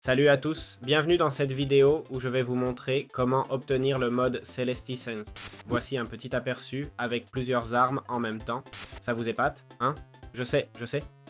Salut à tous, bienvenue dans cette vidéo où je vais vous montrer comment obtenir le mode Celestiscence. Voici un petit aperçu avec plusieurs armes en même temps. Ça vous épate, hein? Je sais.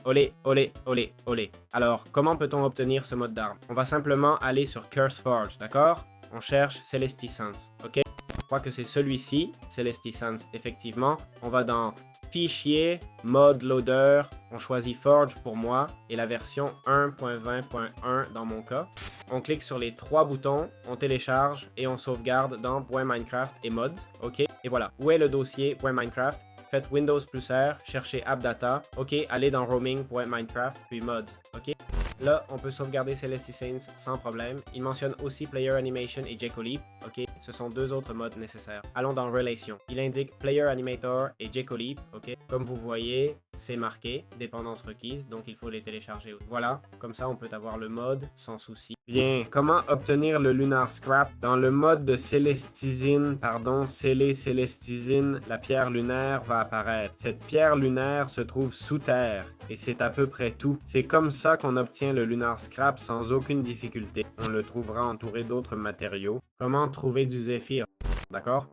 Olé, olé, olé, olé. Alors, comment peut-on obtenir ce mode d'arme? On va simplement aller sur CurseForge, d'accord? On cherche Celestiscence, ok? Je crois que c'est celui-ci, Celestiscence, effectivement. On va dans Fichier, Mode Loader, on choisit Forge pour moi et la version 1.20.1 dans mon cas. On clique sur les trois boutons, on télécharge et on sauvegarde dans .minecraft et Mods, ok? Et voilà, où est le dossier .minecraft? Faites Windows plus R, cherchez AppData, ok? Allez dans Roaming.minecraft puis Mods, ok? Là, on peut sauvegarder Celestiscence sans problème. Il mentionne aussi Player Animation et Jekolip. Ok, ce sont deux autres modes nécessaires. Allons dans Relations. Il indique Player Animator et Jekolip. Ok, comme vous voyez, c'est marqué, dépendance requise, donc il faut les télécharger. Voilà, comme ça on peut avoir le mode sans souci. Bien, comment obtenir le Lunar Scrap? Dans le mode de Celestiscence, la pierre lunaire va apparaître. Cette pierre lunaire se trouve sous terre. Et c'est à peu près tout. C'est comme ça qu'on obtient le Lunar Scrap sans aucune difficulté. On le trouvera entouré d'autres matériaux. Comment trouver du Zephyr? D'accord?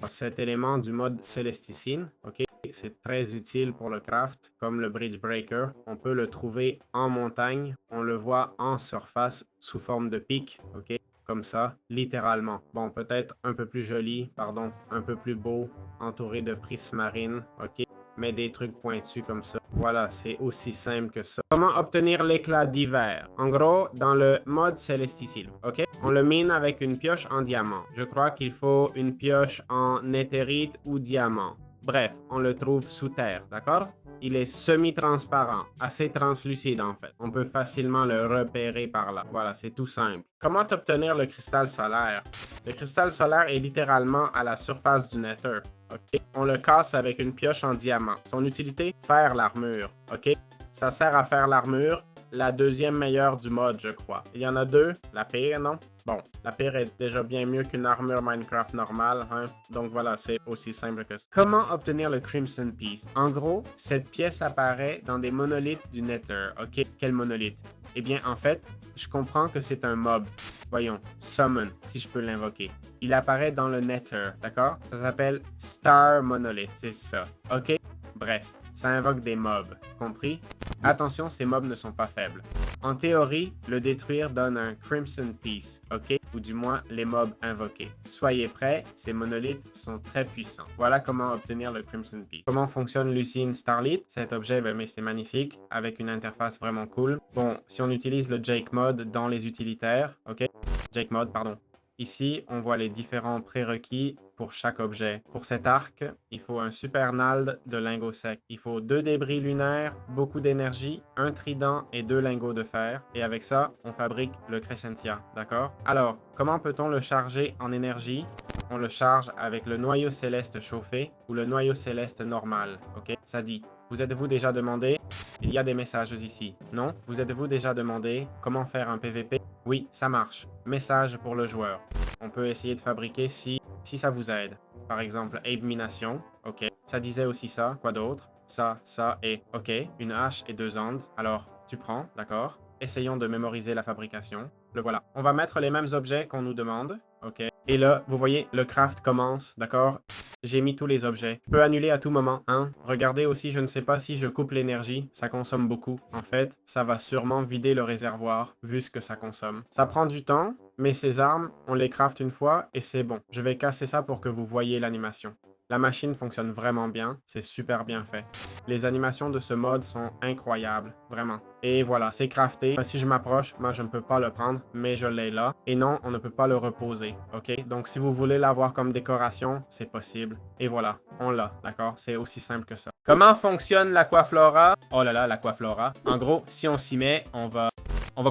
Cet élément du mode Celestiscence, ok? C'est très utile pour le craft, comme le Bridge Breaker. On peut le trouver en montagne. On le voit en surface sous forme de pic, ok? Comme ça, littéralement. Bon, peut-être un peu plus joli, pardon, un peu plus beau, entouré de prismarine, ok? Mais des trucs pointus comme ça. Voilà, c'est aussi simple que ça. Comment obtenir l'éclat d'hiver? En gros, dans le mode Celesticile, ok? On le mine avec une pioche en diamant. Je crois qu'il faut une pioche en néthérite ou diamant. Bref, on le trouve sous terre, d'accord? Il est semi-transparent, assez translucide en fait. On peut facilement le repérer par là. Voilà, c'est tout simple. Comment obtenir le cristal solaire? Le cristal solaire est littéralement à la surface du Nether. Ok? On le casse avec une pioche en diamant. Son utilité? Faire l'armure. Ok? Ça sert à faire l'armure. La deuxième meilleure du mode, je crois. Il y en a deux. La pire, non? Bon, la pire est déjà bien mieux qu'une armure Minecraft normale, hein? Donc voilà, c'est aussi simple que ça. Comment obtenir le Crimson Piece? En gros, cette pièce apparaît dans des monolithes du Nether. Ok? Quel monolithe? Eh bien, en fait, je comprends que c'est un mob. Voyons, Summon, si je peux l'invoquer. Il apparaît dans le Nether, d'accord? Ça s'appelle Star Monolith, c'est ça. Ok? Bref, ça invoque des mobs, compris? Attention, ces mobs ne sont pas faibles. En théorie, le détruire donne un Crimson Piece, ok? Ou du moins, les mobs invoqués. Soyez prêts, ces monolithes sont très puissants. Voilà comment obtenir le Crimson Piece. Comment fonctionne Lucine Starlit? Cet objet, mais c'est magnifique, avec une interface vraiment cool. Bon, si on utilise le Jake Mode dans les utilitaires, ok? Jake Mode, pardon. Ici, on voit les différents prérequis pour chaque objet. Pour cet arc, il faut un supernald de lingots secs. Il faut 2 débris lunaires, beaucoup d'énergie, un trident et 2 lingots de fer. Et avec ça, on fabrique le Crescentia, d'accord? Alors, comment peut-on le charger en énergie? On le charge avec le noyau céleste chauffé ou le noyau céleste normal, ok? Ça dit, vous êtes-vous déjà demandé? Il y a des messages ici, non? Vous êtes-vous déjà demandé comment faire un PVP? Oui, ça marche. Message pour le joueur. On peut essayer de fabriquer si ça vous aide. Par exemple, Abe Mination. OK. Ça disait aussi ça. Quoi d'autre? Ça et OK. Une hache et 2 andes. Alors, tu prends, d'accord? Essayons de mémoriser la fabrication. Le voilà. On va mettre les mêmes objets qu'on nous demande. OK. Et là, vous voyez, le craft commence, d'accord? J'ai mis tous les objets. Je peux annuler à tout moment, hein? Regardez aussi, je ne sais pas si je coupe l'énergie, ça consomme beaucoup. En fait, ça va sûrement vider le réservoir, vu ce que ça consomme. Ça prend du temps, mais ces armes, on les craft une fois et c'est bon. Je vais casser ça pour que vous voyez l'animation. La machine fonctionne vraiment bien, c'est super bien fait. Les animations de ce mode sont incroyables, vraiment. Et voilà, c'est crafté. Si je m'approche, moi je ne peux pas le prendre, mais je l'ai là. Et non, on ne peut pas le reposer, ok? Donc si vous voulez l'avoir comme décoration, c'est possible. Et voilà, on l'a, d'accord? C'est aussi simple que ça. Comment fonctionne l'Aquaflora? Oh là là, l'Aquaflora. En gros, si on s'y met, on va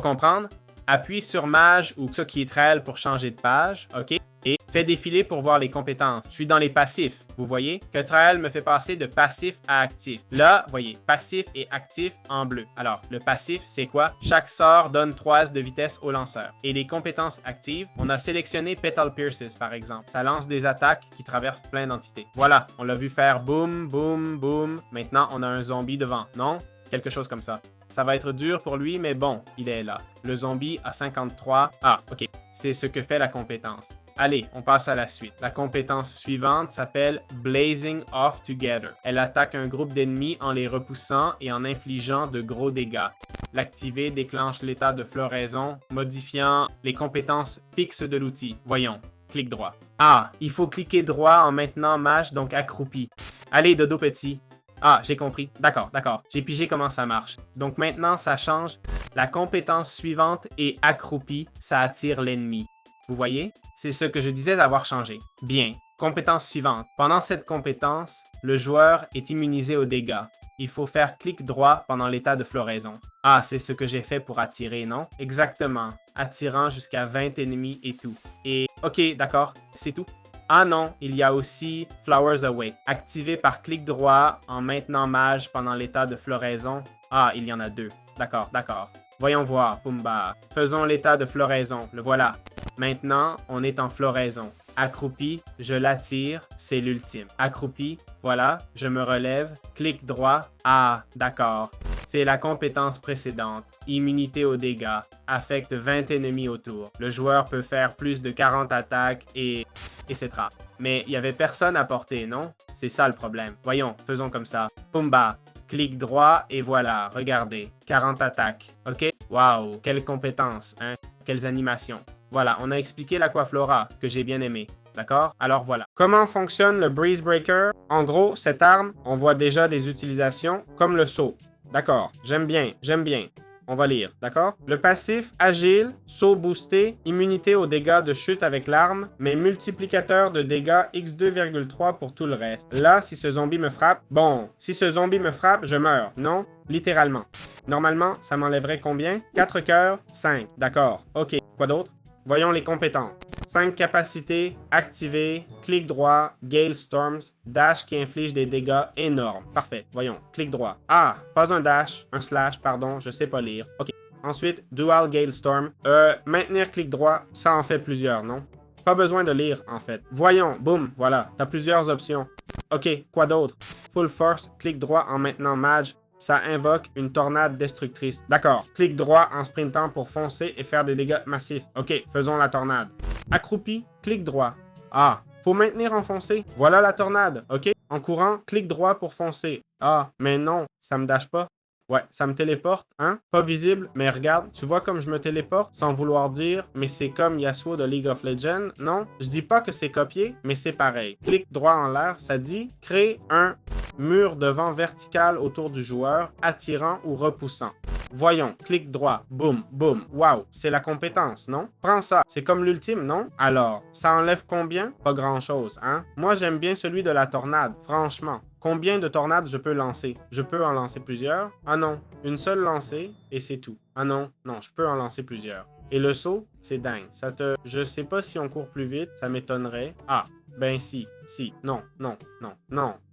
comprendre. Appuie sur Mage ou Xokietrel pour changer de page, ok? Et fais défiler pour voir les compétences. Je suis dans les passifs, vous voyez? Que Trael me fait passer de passif à actif. Là, voyez, passif et actif en bleu. Alors, le passif, c'est quoi? Chaque sort donne 3 de vitesse au lanceur. Et les compétences actives, on a sélectionné Petal Pierces, par exemple. Ça lance des attaques qui traversent plein d'entités. Voilà, on l'a vu faire boum, boum, boum. Maintenant, on a un zombie devant, non? Quelque chose comme ça. Ça va être dur pour lui, mais bon, il est là. Le zombie a 53. Ah, ok. C'est ce que fait la compétence. Allez, on passe à la suite. La compétence suivante s'appelle Blazing Off Together. Elle attaque un groupe d'ennemis en les repoussant et en infligeant de gros dégâts. L'activer déclenche l'état de floraison, modifiant les compétences fixes de l'outil. Voyons, clic droit. Ah, il faut cliquer droit en maintenant mage, donc accroupi. Allez, dodo petit. Ah, j'ai compris. D'accord. J'ai pigé comment ça marche. Donc maintenant, ça change. La compétence suivante est accroupi, ça attire l'ennemi. Vous voyez? C'est ce que je disais avoir changé. Bien. Compétence suivante. Pendant cette compétence, le joueur est immunisé aux dégâts. Il faut faire clic droit pendant l'état de floraison. Ah, c'est ce que j'ai fait pour attirer, non? Exactement. Attirant jusqu'à 20 ennemis et tout. Et, ok, d'accord, c'est tout. Ah non, il y a aussi Flowers Away. Activé par clic droit en maintenant mage pendant l'état de floraison. Ah, il y en a 2. D'accord. Voyons voir, Pumba. Faisons l'état de floraison. Le voilà. Maintenant, on est en floraison. Accroupi, je l'attire, c'est l'ultime. Accroupi, voilà, je me relève, clic droit. Ah, d'accord. C'est la compétence précédente. Immunité aux dégâts. Affecte 20 ennemis autour. Le joueur peut faire plus de 40 attaques et etc. Mais il n'y avait personne à porter, non? C'est ça le problème. Voyons, faisons comme ça. Pumba. Clic droit et voilà, regardez. 40 attaques. OK? Waouh, quelle compétence, hein? Quelles animations. Voilà, on a expliqué l'Aquaflora, que j'ai bien aimé. D'accord? Alors voilà. Comment fonctionne le Breeze Breaker? En gros, cette arme, on voit déjà des utilisations comme le saut. D'accord, j'aime bien. On va lire, d'accord? Le passif, agile, saut boosté, immunité aux dégâts de chute avec l'arme, mais multiplicateur de dégâts x2,3 pour tout le reste. Là, si ce zombie me frappe, je meurs, non? Littéralement. Normalement, ça m'enlèverait combien? 4 cœurs, 5. D'accord, ok. Quoi d'autre? Voyons les compétences. 5 capacités, activées, clic droit, Gale Storms, dash qui inflige des dégâts énormes. Parfait, voyons, clic droit. Ah, pas un dash, un slash, pardon, je sais pas lire. Ok. Ensuite, Dual Gale Storm. Maintenir clic droit, ça en fait plusieurs, non? Pas besoin de lire, en fait. Voyons, boum, voilà, t'as plusieurs options. Ok, quoi d'autre? Full Force, clic droit en maintenant mage. Ça invoque une tornade destructrice. D'accord. Clic droit en sprintant pour foncer et faire des dégâts massifs. Ok, faisons la tornade. Accroupi, clic droit. Ah, faut maintenir en foncé. Voilà la tornade. Ok. En courant, clic droit pour foncer. Ah, mais non, ça me dash pas. Ouais, ça me téléporte, hein? Pas visible, mais regarde, tu vois comme je me téléporte sans vouloir dire, mais c'est comme Yasuo de League of Legends, non? Je dis pas que c'est copié, mais c'est pareil. Clic droit en l'air, ça dit créer un mur de vent vertical autour du joueur, attirant ou repoussant. Voyons, clic droit, boum, boum, waouh, c'est la compétence, non? Prends ça, c'est comme l'ultime, non? Alors, ça enlève combien? Pas grand-chose, hein? Moi, j'aime bien celui de la tornade, franchement. Combien de tornades je peux lancer? Je peux en lancer plusieurs? Ah non, une seule lancée et c'est tout. Ah non, je peux en lancer plusieurs. Et le saut, c'est dingue. Je sais pas si on court plus vite, ça m'étonnerait. Ah, ben si, non.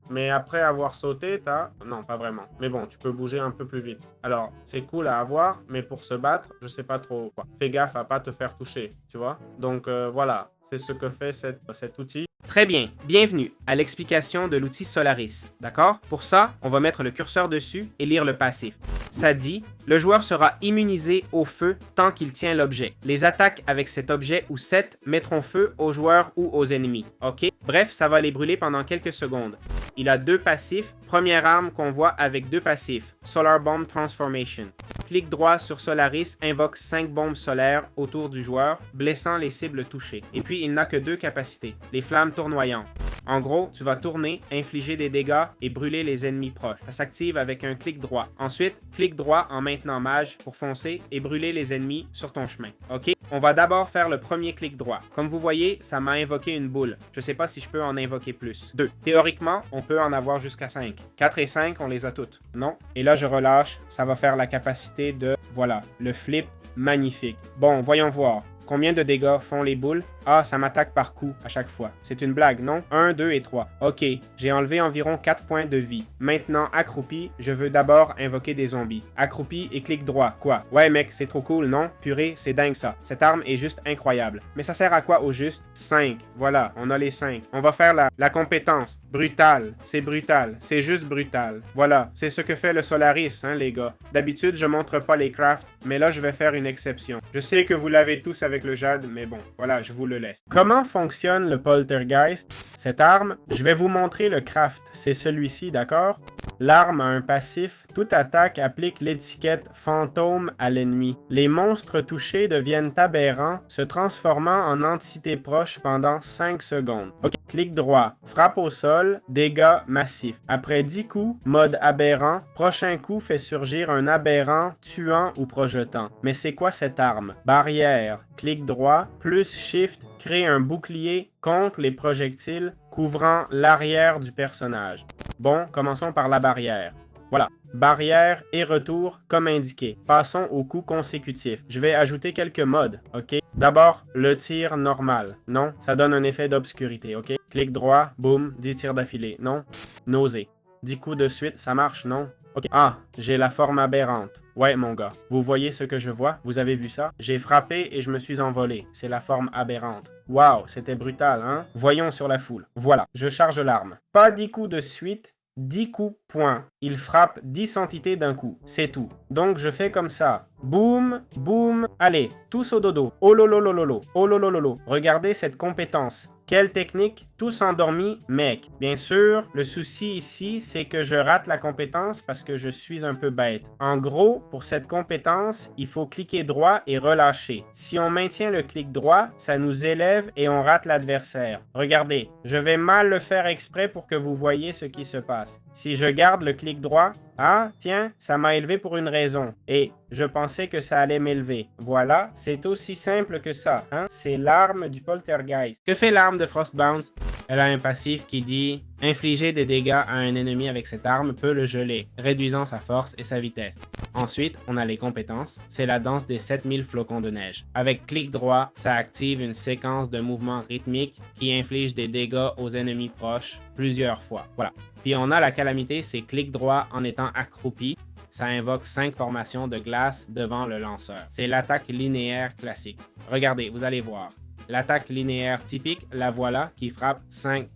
Mais après avoir sauté, Non, pas vraiment. Mais bon, tu peux bouger un peu plus vite. Alors, c'est cool à avoir, mais pour se battre, je sais pas trop quoi. Fais gaffe à pas te faire toucher, tu vois? Donc voilà, c'est ce que fait cet outil. Très bien, bienvenue à l'explication de l'outil Solaris, d'accord? Pour ça, on va mettre le curseur dessus et lire le passif. Ça dit, le joueur sera immunisé au feu tant qu'il tient l'objet. Les attaques avec cet objet ou set mettront feu aux joueurs ou aux ennemis, ok? Bref, ça va les brûler pendant quelques secondes. Il a 2 passifs, première arme qu'on voit avec 2 passifs, Solar Bomb Transformation. Clic droit sur Solaris invoque 5 bombes solaires autour du joueur, blessant les cibles touchées. Et puis, il n'a que 2 capacités, les flammes tournoyantes. En gros, tu vas tourner, infliger des dégâts et brûler les ennemis proches. Ça s'active avec un clic droit. Ensuite, clic droit en maintenant mage pour foncer et brûler les ennemis sur ton chemin. Ok? On va d'abord faire le premier clic droit. Comme vous voyez, ça m'a invoqué une boule. Je sais pas si je peux en invoquer plus. 2. Théoriquement, on peut en avoir jusqu'à 5. 4 et 5, on les a toutes. Non? Et là, je relâche. Ça va faire la capacité de... Voilà, le flip magnifique. Bon, voyons voir. Combien de dégâts font les boules? Ah, ça m'attaque par coup à chaque fois. C'est une blague, non? 1, 2 et 3. Ok, j'ai enlevé environ 4 points de vie. Maintenant, accroupi, je veux d'abord invoquer des zombies. Accroupi et clic droit. Quoi? Ouais mec, c'est trop cool, non? Purée, c'est dingue ça. Cette arme est juste incroyable. Mais ça sert à quoi au juste? 5. Voilà, on a les 5. On va faire la compétence. Brutal. C'est brutal. C'est juste brutal. Voilà, c'est ce que fait le Solaris, hein les gars. D'habitude, je montre pas les crafts, mais là, je vais faire une exception. Je sais que vous l'avez tous avec le jade, mais bon, voilà, je vous le laisse. Comment fonctionne le poltergeist? Cette arme, je vais vous montrer le craft. C'est celui-ci, d'accord? L'arme a un passif. Toute attaque applique l'étiquette fantôme à l'ennemi. Les monstres touchés deviennent aberrants, se transformant en entités proches pendant 5 secondes. Ok, clic droit. Frappe au sol, dégâts massifs. Après 10 coups, mode aberrant. Prochain coup fait surgir un aberrant tuant ou projetant. Mais c'est quoi cette arme? Barrière. Clic droit, plus Shift, crée un bouclier contre les projectiles couvrant l'arrière du personnage. Bon, commençons par la barrière. Voilà, barrière et retour comme indiqué. Passons au coup consécutif. Je vais ajouter quelques modes, ok? D'abord, le tir normal. Non, ça donne un effet d'obscurité, ok? Clic droit, boum, 10 tirs d'affilée. Non. Nausée. 10 coups de suite, ça marche, non? Ok. Ah, j'ai la forme aberrante. Ouais, mon gars. Vous voyez ce que je vois? Vous avez vu ça? J'ai frappé et je me suis envolé. C'est la forme aberrante. Waouh, c'était brutal, hein? Voyons sur la foule. Voilà, je charge l'arme. Pas 10 coups de suite, 10 coups, point. Il frappe 10 entités d'un coup. C'est tout. Donc, je fais comme ça. Boum, boum. Allez, tous au dodo. Oh lololololo. Oh lolololo. Regardez cette compétence. Quelle technique? Tous endormis, mec. Bien sûr, le souci ici, c'est que je rate la compétence parce que je suis un peu bête. En gros, pour cette compétence, il faut cliquer droit et relâcher. Si on maintient le clic droit, ça nous élève et on rate l'adversaire. Regardez, je vais mal le faire exprès pour que vous voyez ce qui se passe. Si je garde le clic droit, ah, tiens, ça m'a élevé pour une raison. Et je pensais que ça allait m'élever. Voilà, c'est aussi simple que ça, hein? C'est l'arme du poltergeist. Que fait l'arme de Frostbound? Elle a un passif qui dit « Infliger des dégâts à un ennemi avec cette arme peut le geler, réduisant sa force et sa vitesse. » Ensuite, on a les compétences. C'est la danse des 7000 flocons de neige. Avec clic droit, ça active une séquence de mouvements rythmiques qui inflige des dégâts aux ennemis proches plusieurs fois. Voilà. Puis on a la calamité, c'est clic droit en étant accroupi. Ça invoque 5 formations de glace devant le lanceur. C'est l'attaque linéaire classique. Regardez, vous allez voir. L'attaque linéaire typique, la voilà, qui frappe 5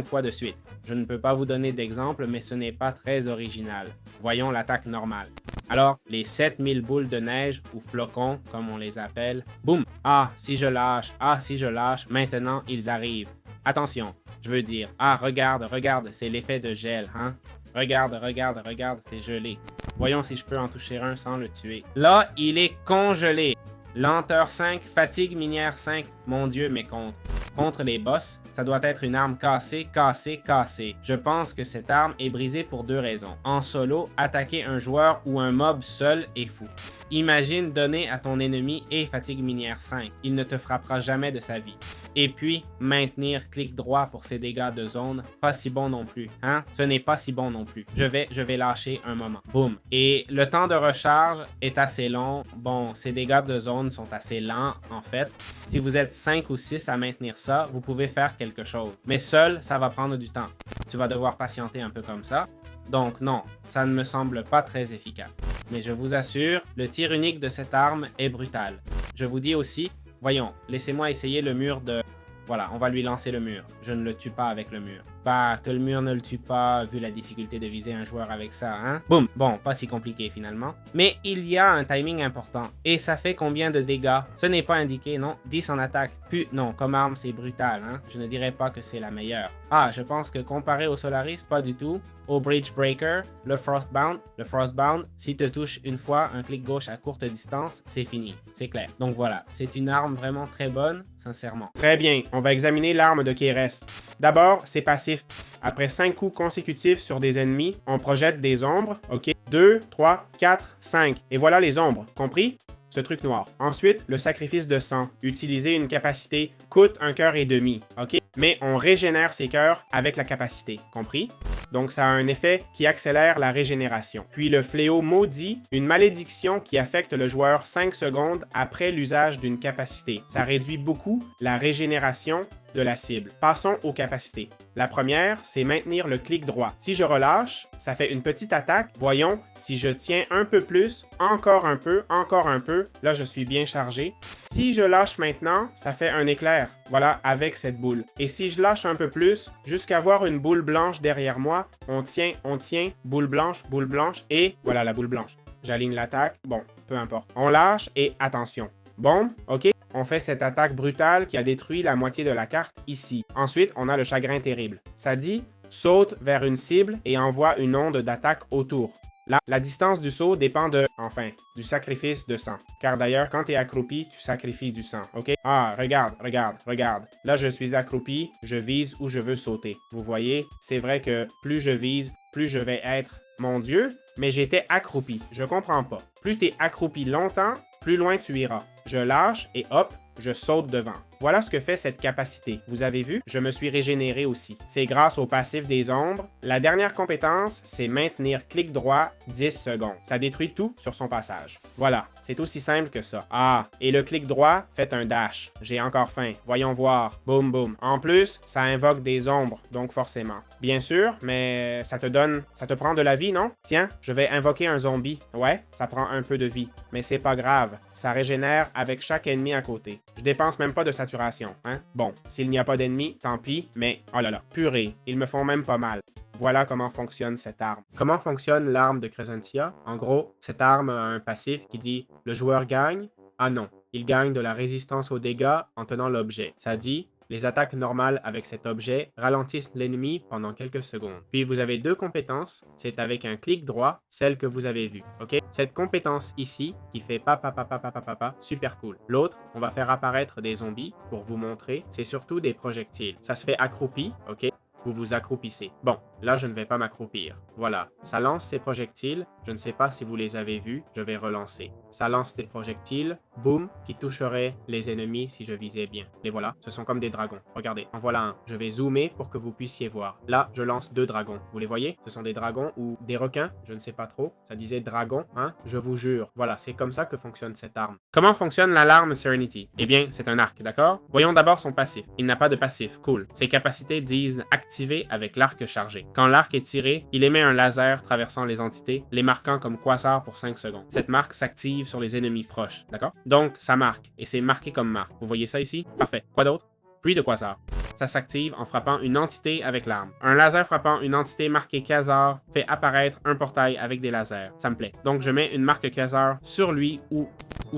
fois de suite. Je ne peux pas vous donner d'exemple, mais ce n'est pas très original. Voyons l'attaque normale. Alors, les 7000 boules de neige, ou flocons, comme on les appelle, boum! Ah, si je lâche, maintenant ils arrivent. Attention, je veux dire, ah, regarde, c'est l'effet de gel, hein? Regarde, c'est gelé. Voyons si je peux en toucher un sans le tuer. Là, il est congelé. Lenteur 5, fatigue minière 5. Mon Dieu, mais contre les boss, ça doit être une arme cassée. Je pense que cette arme est brisée pour 2 raisons. En solo, attaquer un joueur ou un mob seul est fou. Imagine donner à ton ennemi et fatigue minière 5. Il ne te frappera jamais de sa vie. Et puis, maintenir clic droit pour ses dégâts de zone, pas si bon non plus, hein? Ce n'est pas si bon non plus. Je vais lâcher un moment. Boum. Et le temps de recharge est assez long. Bon, ces dégâts de zone sont assez lents, en fait. Si vous êtes 5 ou 6 à maintenir ça, vous pouvez faire quelque chose. Mais seul, ça va prendre du temps. Tu vas devoir patienter un peu comme ça. Donc non, ça ne me semble pas très efficace. Mais je vous assure, le tir unique de cette arme est brutal. Je vous dis aussi, voyons, laissez-moi essayer le mur de... Voilà, on va lui lancer le mur. Je ne le tue pas avec le mur. Pas que le mur ne le tue pas, vu la difficulté de viser un joueur avec ça, hein? Boum! Bon, pas si compliqué finalement. Mais il y a un timing important. Et ça fait combien de dégâts? Ce n'est pas indiqué, non? 10 en attaque. Puis, non, comme arme, c'est brutal, hein? Je ne dirais pas que c'est la meilleure. Ah, je pense que comparé au Solaris, pas du tout. Au Bridge Breaker, le Frostbound, si te touche une fois un clic gauche à courte distance, c'est fini. C'est clair. Donc voilà, c'est une arme vraiment très bonne, sincèrement. Très bien, on va examiner l'arme de Keres. D'abord, c'est passif. Après 5 coups consécutifs sur des ennemis, on projette des ombres. OK. 2, 3, 4, 5. Et voilà les ombres. Compris? Ce truc noir. Ensuite, le sacrifice de sang. Utiliser une capacité coûte 1 cœur et demi. OK? mais on régénère ses cœurs avec la capacité, compris? Donc ça a un effet qui accélère la régénération. Puis le fléau maudit, une malédiction qui affecte le joueur 5 secondes après l'usage d'une capacité. Ça réduit beaucoup la régénération de la cible. Passons aux capacités. La première, c'est maintenir le clic droit. Si je relâche, ça fait une petite attaque. Voyons si je tiens un peu plus, encore un peu, encore un peu. Là, je suis bien chargé. Si je lâche maintenant, ça fait un éclair. Voilà, avec cette boule. Et si je lâche un peu plus, jusqu'à voir une boule blanche derrière moi, on tient, boule blanche, et voilà la boule blanche. J'aligne l'attaque. Bon, peu importe. On lâche et attention. Bon, ok. On fait cette attaque brutale qui a détruit la moitié de la carte ici. Ensuite, on a le chagrin terrible. Ça dit, saute vers une cible et envoie une onde d'attaque autour. Là, la distance du saut dépend du sacrifice de sang. Car d'ailleurs, quand tu es accroupi, tu sacrifies du sang, ok? Ah, regarde. Là, je suis accroupi, je vise où je veux sauter. Vous voyez, c'est vrai que plus je vise, plus je vais être mon Dieu, mais j'étais accroupi. Je comprends pas. Plus tu es accroupi longtemps, plus loin tu iras. Je lâche et hop, je saute devant. Voilà ce que fait cette capacité. Vous avez vu? Je me suis régénéré aussi. C'est grâce au passif des ombres. La dernière compétence, c'est maintenir clic droit 10 secondes. Ça détruit tout sur son passage. Voilà, c'est aussi simple que ça. Ah, et le clic droit, faites un dash. J'ai encore faim. Voyons voir. Boum, boum. En plus, ça invoque des ombres, donc forcément. Bien sûr, mais ça te prend de la vie, non? Tiens, je vais invoquer un zombie. Ouais, ça prend un peu de vie. Mais c'est pas grave. Ça régénère avec chaque ennemi à côté. Je dépense même pas de saturation, hein? Bon, s'il n'y a pas d'ennemis, tant pis, mais oh là là, purée, ils me font même pas mal. Voilà comment fonctionne cette arme. Comment fonctionne l'arme de Crescentia? En gros, cette arme a un passif qui dit « Le joueur gagne ». Ah non, il gagne de la résistance aux dégâts en tenant l'objet. Ça dit « Les attaques normales avec cet objet ralentissent l'ennemi pendant quelques secondes. » Puis vous avez deux compétences, c'est avec un clic droit, celle que vous avez vue, ok? Cette compétence ici, qui fait pa, super cool. L'autre, on va faire apparaître des zombies pour vous montrer, c'est surtout des projectiles. Ça se fait accroupi, ok? Vous vous accroupissez. Bon, là, je ne vais pas m'accroupir. Voilà, ça lance ses projectiles. Je ne sais pas si vous les avez vus, je vais relancer. Ça lance des projectiles, boum, qui toucheraient les ennemis si je visais bien. Les voilà, ce sont comme des dragons. Regardez, en voilà un. Je vais zoomer pour que vous puissiez voir. Là, je lance deux dragons. Vous les voyez? Ce sont des dragons ou des requins, je ne sais pas trop. Ça disait dragon, hein? Je vous jure. Voilà, c'est comme ça que fonctionne cette arme. Comment fonctionne l'alarme Serenity? Eh bien, c'est un arc, d'accord? Voyons d'abord son passif. Il n'a pas de passif, cool. Ses capacités disent activé avec l'arc chargé. Quand l'arc est tiré, il émet un laser traversant les entités, les marquant comme quasar pour 5 secondes. Cette marque s'active sur les ennemis proches, d'accord? Donc, ça marque, et c'est marqué comme marque. Vous voyez ça ici? Parfait. Quoi d'autre? Pluie de quasar. Ça s'active en frappant une entité avec l'arme. Un laser frappant une entité marquée quasar fait apparaître un portail avec des lasers. Ça me plaît. Donc, je mets une marque quasar sur lui ou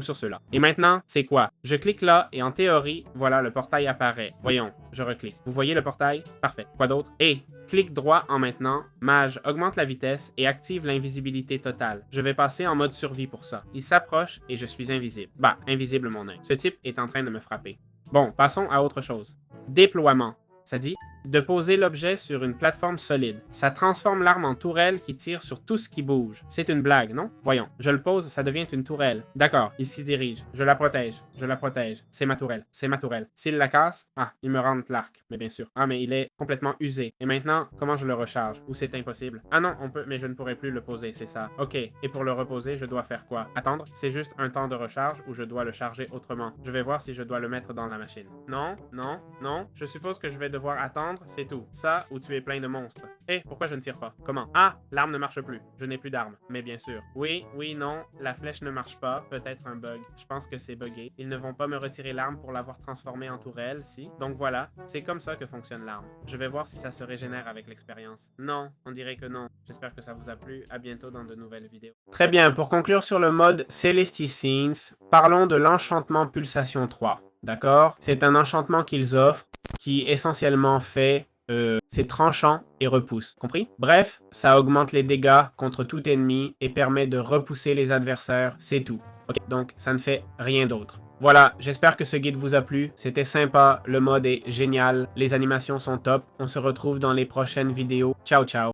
sur cela. Et maintenant, c'est quoi? Je clique là et en théorie, voilà, le portail apparaît. Voyons, je reclique. Vous voyez le portail? Parfait. Quoi d'autre? Et clic droit en maintenant, mage augmente la vitesse et active l'invisibilité totale. Je vais passer en mode survie pour ça. Il s'approche et je suis invisible. Bah, invisible mon œil. Ce type est en train de me frapper. Bon, passons à autre chose. Déploiement. Ça dit de poser l'objet sur une plateforme solide. Ça transforme l'arme en tourelle qui tire sur tout ce qui bouge. C'est une blague, non? Voyons, je le pose, ça devient une tourelle. D'accord, il s'y dirige. Je la protège. C'est ma tourelle. S'il la casse, il me rentre l'arc, mais bien sûr. Ah, mais il est complètement usé. Et maintenant, comment je le recharge? Ou c'est impossible? Ah non, on peut, mais je ne pourrai plus le poser, c'est ça. Ok, et pour le reposer, je dois faire quoi? Attendre? C'est juste un temps de recharge ou je dois le charger autrement? Je vais voir si je dois le mettre dans la machine. Non. Je suppose que je vais devoir attendre, c'est tout. Ça, ou tu es plein de monstres. Pourquoi je ne tire pas? Comment? Ah, l'arme ne marche plus. Je n'ai plus d'arme. Mais bien sûr. Oui, non, la flèche ne marche pas. Peut-être un bug. Je pense que c'est buggé. Ils ne vont pas me retirer l'arme pour l'avoir transformée en tourelle, si. Donc voilà, c'est comme ça que fonctionne l'arme. Je vais voir si ça se régénère avec l'expérience. Non, on dirait que non. J'espère que ça vous a plu. À bientôt dans de nouvelles vidéos. Très bien, pour conclure sur le mode Celesticines, parlons de l'enchantement Pulsation 3. D'accord? C'est un enchantement qu'ils offrent qui essentiellement fait c'est tranchant et repousse. Compris? Bref, ça augmente les dégâts contre tout ennemi et permet de repousser les adversaires, c'est tout. Ok, donc ça ne fait rien d'autre. Voilà, j'espère que ce guide vous a plu. C'était sympa, le mode est génial, les animations sont top. On se retrouve dans les prochaines vidéos. Ciao, ciao!